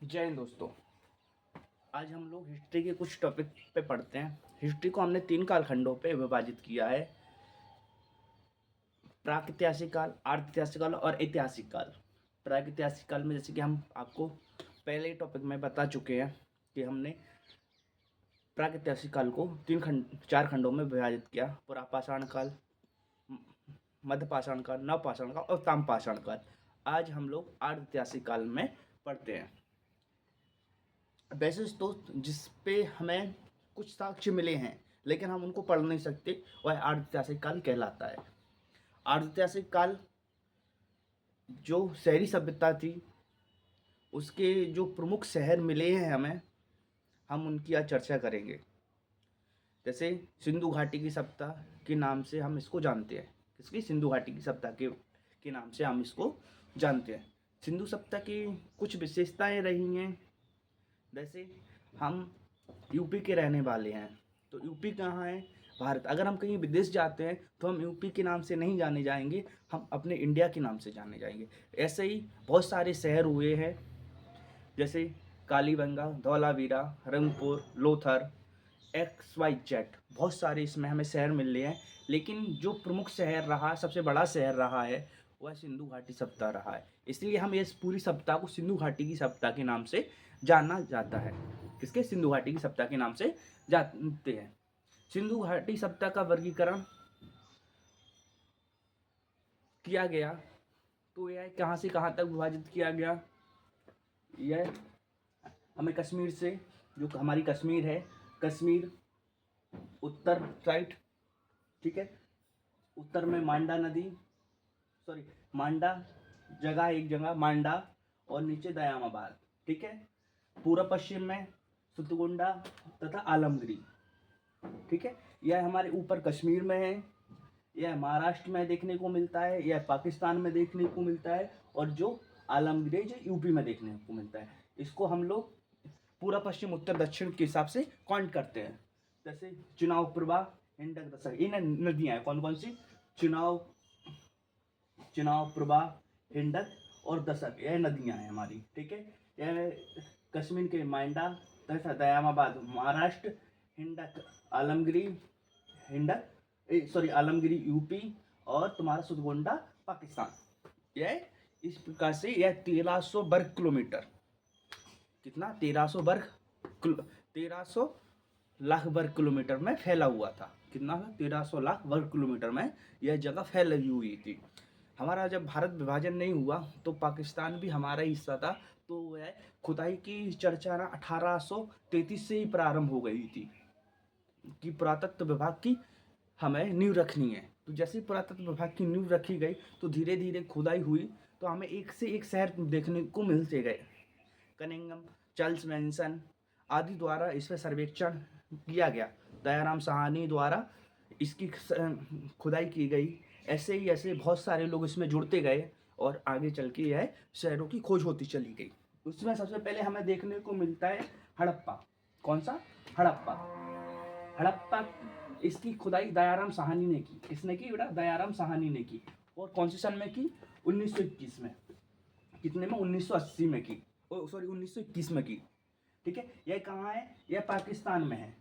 जय हिंद दोस्तों। आज हम लोग हिस्ट्री के कुछ टॉपिक पे पढ़ते हैं। हिस्ट्री को हमने 3 कालखंडों पे विभाजित किया है: प्रागैतिहासिक काल, अर्धैतिहासिक काल और ऐतिहासिक काल। प्रागैतिहासिक काल में जैसे कि हम आपको पहले ही टॉपिक में बता चुके हैं कि हमने प्रागैतिहासिक काल को 4 खंडों में विभाजित किया: पुरापाषाण काल, मध्यपाषाण काल, नवपाषाण काल और ताम्रपाषाण काल। आज हम लोग अर्धैतिहासिक काल में पढ़ते हैं। वैसे तो जिस पे हमें कुछ साक्ष्य मिले हैं लेकिन हम उनको पढ़ नहीं सकते, वह अर्धैतिहासिक काल कहलाता है। अर्धैतिहासिक काल जो शहरी सभ्यता थी, उसके जो प्रमुख शहर मिले हैं हमें, हम उनकी आज चर्चा करेंगे। जैसे सिंधु घाटी की सभ्यता के नाम से हम इसको जानते हैं। किसकी? सिंधु घाटी की सभ्यता के नाम से हम इसको जानते हैं। सिंधु सभ्यता की कुछ विशेषताएं रही हैं। जैसे हम यूपी के रहने वाले हैं, तो यूपी कहाँ है? भारत। अगर हम कहीं विदेश जाते हैं तो हम यूपी के नाम से नहीं जाने जाएंगे, हम अपने इंडिया के नाम से जाने जाएंगे। ऐसे ही बहुत सारे शहर हुए हैं, जैसे कालीबंगा, धौलावीरा, रंगपुर, लोथर, XYZ। बहुत सारे इसमें हमें शहर मिल रहे हैं, लेकिन जो प्रमुख शहर रहा, सबसे बड़ा शहर रहा है, वह सिंधु घाटी सभ्यता रहा है। इसलिए हम इस पूरी सभ्यता को सिंधु घाटी की सभ्यता के नाम से जाना जाता है। किसके? सिंधु घाटी की सभ्यता के नाम से जानते हैं। सिंधु घाटी सभ्यता का वर्गीकरण किया गया, तो यह कहाँ से कहाँ तक विभाजित किया गया? यह हमें कश्मीर से, जो हमारी कश्मीर है, कश्मीर उत्तर साइड, ठीक है, उत्तर में मांडा नदी, सॉरी मांडा जगह, एक जगह मांडा, और नीचे दयामाबाद, ठीक है। पूर्व पश्चिम में सुतगुंडा तथा आलमगिरी, ठीक है। यह हमारे ऊपर कश्मीर में है, यह महाराष्ट्र में देखने को मिलता है, यह पाकिस्तान में देखने को मिलता है, और जो आलमगिरी जो यूपी में देखने को मिलता है। इसको हम लोग पूरा पश्चिम उत्तर दक्षिण के हिसाब से काउंट करते हैं। जैसे चुनाव प्रभा, इंडक, दशक, इन नदियां हैं। कौन कौन सी? चुनाव प्रभा, हिंडक और दशक, यह नदियां हैं हमारी, ठीक है। यह कश्मीर के मांडा तथा दयामाबाद महाराष्ट्र, हिंडक आलमगिरी, आलमगिरी यूपी, और तुम्हारा सुतगुंडा पाकिस्तान। यह इस प्रकार से यह 1300 वर्ग किलोमीटर, कितना? 1300 लाख वर्ग किलोमीटर में फैला हुआ था। कितना? 1300 लाख वर्ग किलोमीटर में यह जगह फैली हुई थी। हमारा जब भारत विभाजन नहीं हुआ तो पाकिस्तान भी हमारा हिस्सा था, तो वह खुदाई की चर्चा ना 1833 से ही प्रारंभ हो गई थी कि पुरातत्व विभाग की हमें नींव रखनी है। तो जैसे ही पुरातत्व विभाग की नींव रखी गई तो धीरे धीरे खुदाई हुई, तो हमें एक से एक शहर देखने को मिलते गए। कनिंगम, चार्ल्स मैनसन आदि द्वारा इस पर सर्वेक्षण किया गया। दयाराम साहनी द्वारा इसकी खुदाई की गई। ऐसे ही ऐसे बहुत सारे लोग इसमें जुड़ते गए और आगे चल के यह शहरों की खोज होती चली गई। उसमें सबसे पहले हमें देखने को मिलता है हड़प्पा। कौन सा? हड़प्पा। हड़प्पा इसकी खुदाई दयाराम साहनी ने की। किसने की बेटा? दयाराम साहनी ने की। और कौन से सन में की? 1921 में। कितने में? 1980 में की, सॉरी 1921 में की, ठीक है। यह कहाँ है? यह पाकिस्तान में है।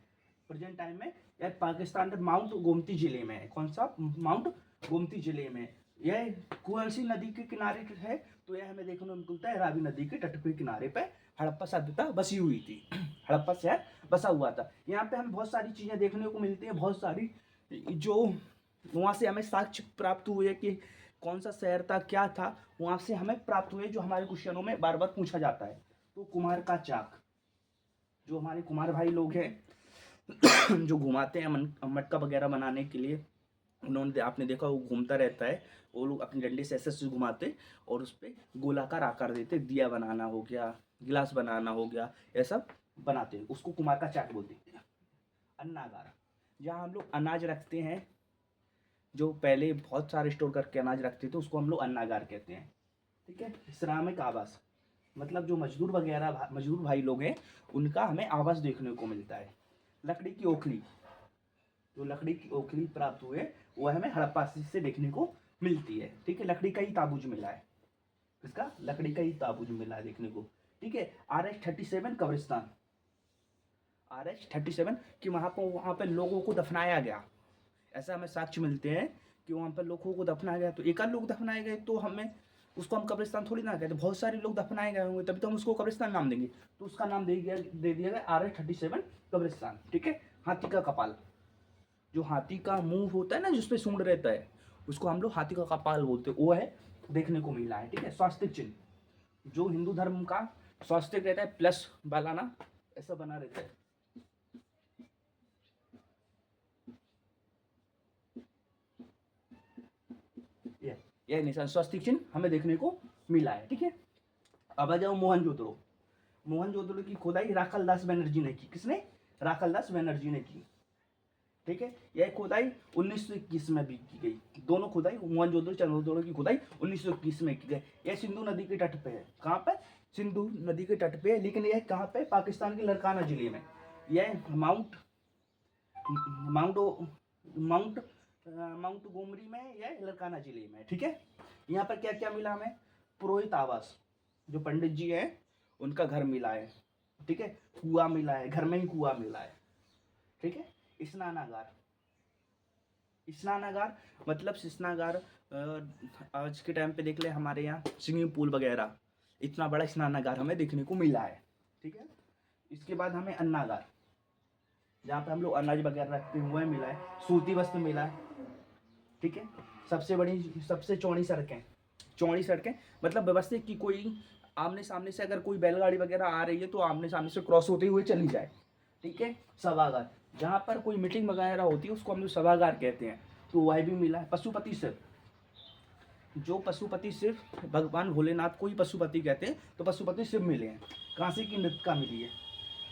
प्रेजेंट टाइम में यह पाकिस्तान के माउंट गोमती जिले में है। कौन सा? माउंट गोमती जिले में। यह कौन सी नदी के किनारे है? तो यह हमें देखने को मिलता है रावी नदी के तट के किनारे पे हड़प्पा सभ्यता बसी हुई थी। हड़प्पा शहर बसा हुआ था। यहाँ पे हमें बहुत सारी चीजें देखने को मिलती हैं, बहुत सारी जो वहाँ से हमें साक्ष्य प्राप्त हुए कि कौन सा शहर था, क्या था, वहाँ से हमें प्राप्त हुए, जो हमारे क्वेश्चनों में बार बार पूछा जाता है। तो कुम्हार का चाक, जो हमारे कुम्हार भाई लोग हैं जो घुमाते हैं मटका वगैरह बनाने के लिए, उन्होंने, आपने देखा वो घूमता रहता है, वो लोग अपनी डंडे से ऐसे घुमाते और उस पर गोलाकार आकार देते। दिया बनाना हो गया, गिलास बनाना हो गया, ये सब बनाते हैं। उसको कुम्हार का चाक बोलते हैं। अन्नागार, जहाँ हम लोग अनाज रखते हैं, जो पहले बहुत सारे स्टोर करके अनाज रखते थे, उसको हम लोग अन्नागार कहते हैं, ठीक है। श्रमिक आवास, मतलब जो मजदूर वगैरह, मजदूर भाई लोग हैं, उनका हमें आवास देखने को मिलता है। लकड़ी की ओखली, जो लकड़ी की ओखली प्राप्त हुए, वह हमें हड़प्पा से देखने को मिलती है, ठीक है। लकड़ी का ही ताबूज मिला है। इसका लकड़ी का ही ताबूज मिला है देखने को। ठीक है। RH-37 कब्रिस्तान, RH-37 कि वहाँ पे लोगों को दफनाया गया, ऐसा हमें साक्ष्य मिलते हैं कि वहाँ पर लोगों को दफनाया गया। तो एक आध लोग दफनाए गए तो हमें उसको हम कब्रिस्तान थोड़ी ना कहते, बहुत सारे लोग दफनाए गए होंगे तभी तो हम उसको कब्रिस्तान नाम देंगे। तो उसका नाम दे दिया गया RH-37 कब्रिस्तान, ठीक है। हाथी का कपाल, जो हाथी का मुंह होता है ना जिसपे सूंड रहता है, उसको हम लोग हाथी का कपाल बोलते हैं, वो है, देखने को मिला है, ठीक है। स्वास्तिक चिन्ह, जो हिंदू धर्म का स्वास्तिक रहता है प्लस वाला ना, ऐसा बना रहता है, यह निशान स्वास्तिक चिन्ह हमें देखने को मिला है, ठीक है। अब आ जाओ मोहनजोदड़ो। मोहनजोदड़ो की खुदाई राखलदास बनर्जी ने की। किसने? राखलदास बनर्जी ने की, ठीक है। यह खुदाई 1921 में भी की गई। दोनों खुदाई, मोहनजोदड़ो चंद्रजोदड़ो की खुदाई 1921 में की गई। यह सिंधु नदी के तट पे है। कहाँ पे? सिंधु नदी के तट पे है, लेकिन यह कहाँ पे? पाकिस्तान के लड़काना जिले में। यह माउंट माउंट माउंट माउंट गोमरी में या लड़काना जिले में, ठीक है। यहाँ पर क्या क्या मिला हमें? पुरोहित आवास, जो पंडित जी हैं उनका घर मिला है, ठीक है। कुआं मिला है, घर में ही कुआं मिला है, ठीक है। स्नानागार, स्नानागार मतलब स्नानागार, आज के टाइम पे देख ले हमारे यहाँ स्विमिंग पूल वगैरह, इतना बड़ा स्नानागार हमें देखने को मिला है, ठीक है। इसके बाद हमें अन्नागार, जहाँ पे हम लोग अनाज वगैरह रखते हैं, वह मिला है। सूती वस्त्र मिला है, ठीक है। सबसे बड़ी, सबसे चौड़ी सड़कें, चौड़ी सड़कें मतलब व्यवस्थित कि कोई आमने सामने से अगर कोई बैलगाड़ी वगैरह आ रही है तो आमने सामने से क्रॉस होते हुए चली जाए, ठीक है। सभागार, जहाँ पर कोई मीटिंग वगैरह होती है उसको हम लोग सभागार कहते हैं, तो वह भी मिला है। पशुपति शिव, जो पशुपति शिव भगवान भोलेनाथ को ही पशुपति कहते हैं, तो पशुपति शिव मिले हैं। कांसी की नृत्यका मिली है,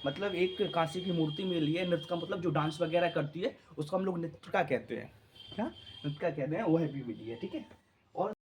मतलब एक कांसी की मूर्ति मिली है। नृत्य का मतलब जो डांस वगैरह करती है उसको हम लोग नृत्यका कहते हैं, क्या नृत्यका कहते हैं, वह भी मिली है, ठीक है। और